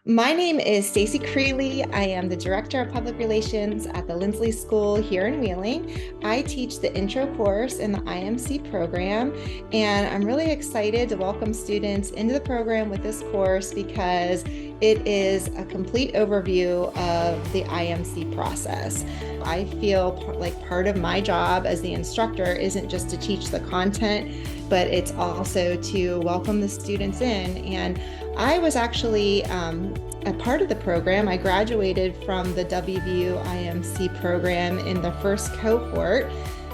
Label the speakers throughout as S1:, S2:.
S1: My name is Stacey Creely. I am the Director of Public Relations at the Linsly School here in Wheeling. I teach the intro course in the IMC program, and I'm really excited to welcome students into the program with this course because it is a complete overview of the IMC process. I feel like part of my job as the instructor isn't just to teach the content, but it's also to welcome the students in. And I was actually a part of the program. I graduated from the WVU IMC program in the first cohort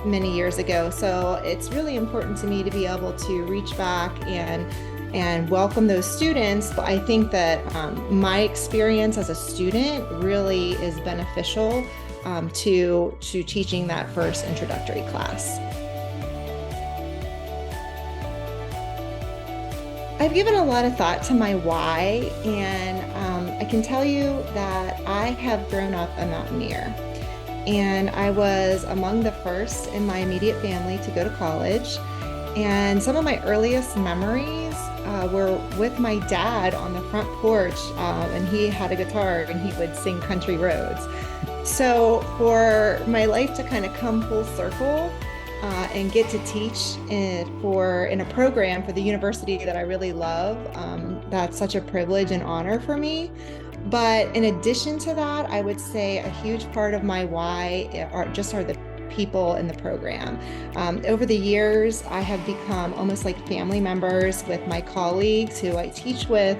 S1: many years ago. So it's really important to me to be able to reach back and welcome those students. But I think that my experience as a student really is beneficial to teaching that first introductory class. I've given a lot of thought to my why, and I can tell you that I have grown up a mountaineer. And I was among the first in my immediate family to go to college. And some of my earliest memories were with my dad on the front porch, and he had a guitar and he would sing country roads. So for my life to kind of come full circle, and get to teach in a program for the university that I really love. That's such a privilege and honor for me. But in addition to that, I would say a huge part of my why are the people in the program. Over the years, I have become almost like family members with my colleagues who I teach with.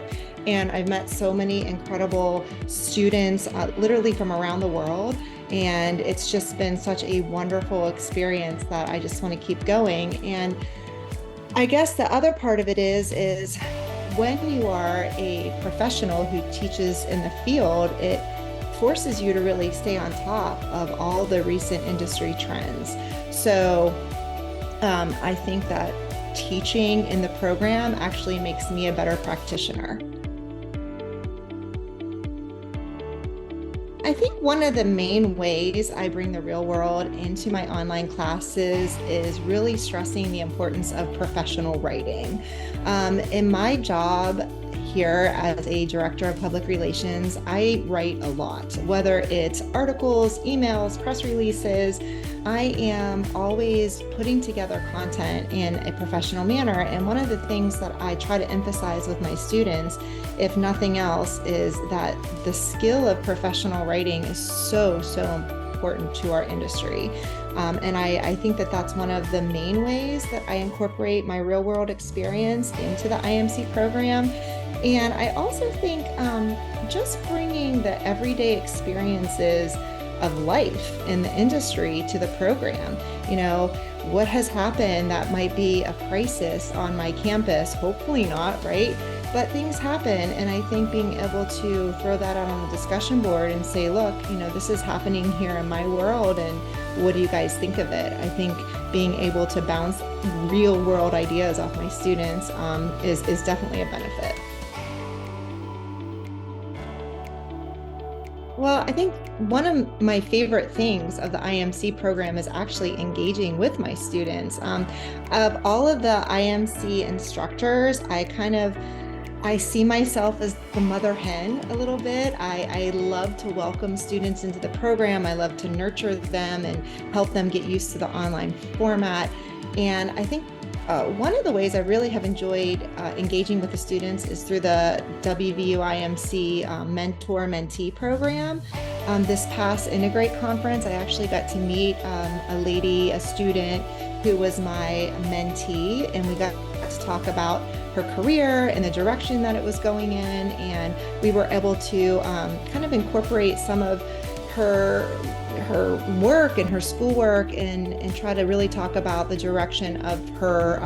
S1: And I've met so many incredible students, literally from around the world. And it's just been such a wonderful experience that I just want to keep going. And I guess the other part of it is when you are a professional who teaches in the field, it forces you to really stay on top of all the recent industry trends. So I think that teaching in the program actually makes me a better practitioner. I think one of the main ways I bring the real world into my online classes is really stressing the importance of professional writing. In my job here as a director of public relations, I write a lot, whether it's articles, emails, press releases. I am always putting together content in a professional manner. And one of the things that I try to emphasize with my students, if nothing else, is that the skill of professional writing is so important to our industry. And I think that that's one of the main ways that I incorporate my real world experience into the IMC program. And I also think just bringing the everyday experiences of life in the industry to the program. You know, what has happened that might be a crisis on my campus? Hopefully not, right? But things happen. And I think being able to throw that out on the discussion board and say, look, this is happening here in my world, and what do you guys think of it? I think being able to bounce real world ideas off my students is definitely a benefit. Well, I think one of my favorite things of the IMC program is actually engaging with my students. Of all of the IMC instructors, I see myself as the mother hen a little bit. I love to welcome students into the program. I love to nurture them and help them get used to the online format. And I think one of the ways I really have enjoyed engaging with the students is through the WVU IMC Mentor-Mentee program. This past Integrate conference, I actually got to meet a student who was my mentee, and we got to talk about her career and the direction that it was going in, and we were able to kind of incorporate some of her work and her schoolwork and try to really talk about the direction of her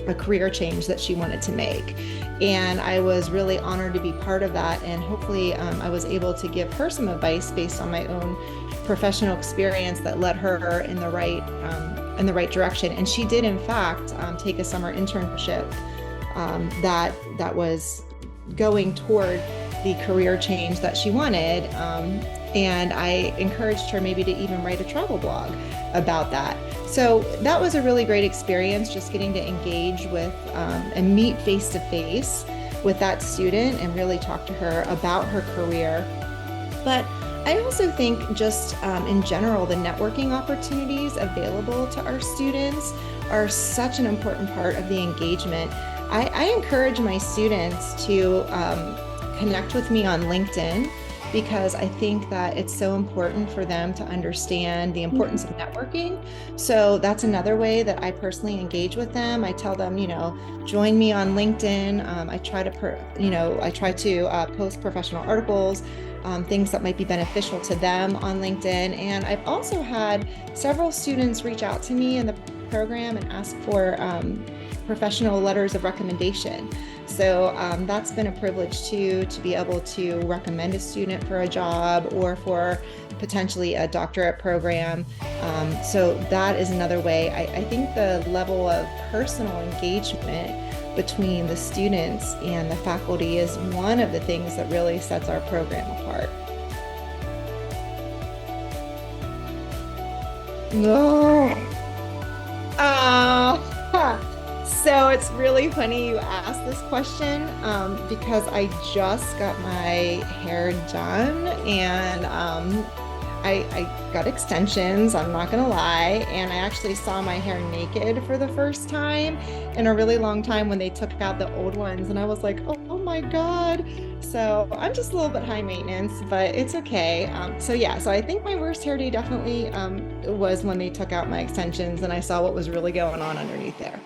S1: a career change that she wanted to make. And I was really honored to be part of that, and hopefully I was able to give her some advice based on my own professional experience that led her in the right direction. And she did in fact take a summer internship that was going toward the career change that she wanted. And I encouraged her maybe to even write a travel blog about that. So that was a really great experience, just getting to engage with and meet face to face with that student and really talk to her about her career. But I also think just in general, the networking opportunities available to our students are such an important part of the engagement. I encourage my students to connect with me on LinkedIn because I think that it's so important for them to understand the importance of networking. So that's another way that I personally engage with them. I tell them, join me on LinkedIn. I try to post professional articles, things that might be beneficial to them on LinkedIn. And I've also had several students reach out to me in the program and ask for professional letters of recommendation. So that's been a privilege too, to be able to recommend a student for a job or for potentially a doctorate program. So that is another way. I think the level of personal engagement between the students and the faculty is one of the things that really sets our program apart. No. So it's really funny you asked this question because I just got my hair done and I got extensions, I'm not gonna lie, and I actually saw my hair naked for the first time in a really long time when they took out the old ones, and I was like, oh my God. So I'm just a little bit high maintenance, but it's okay. So I think my worst hair day definitely was when they took out my extensions and I saw what was really going on underneath there.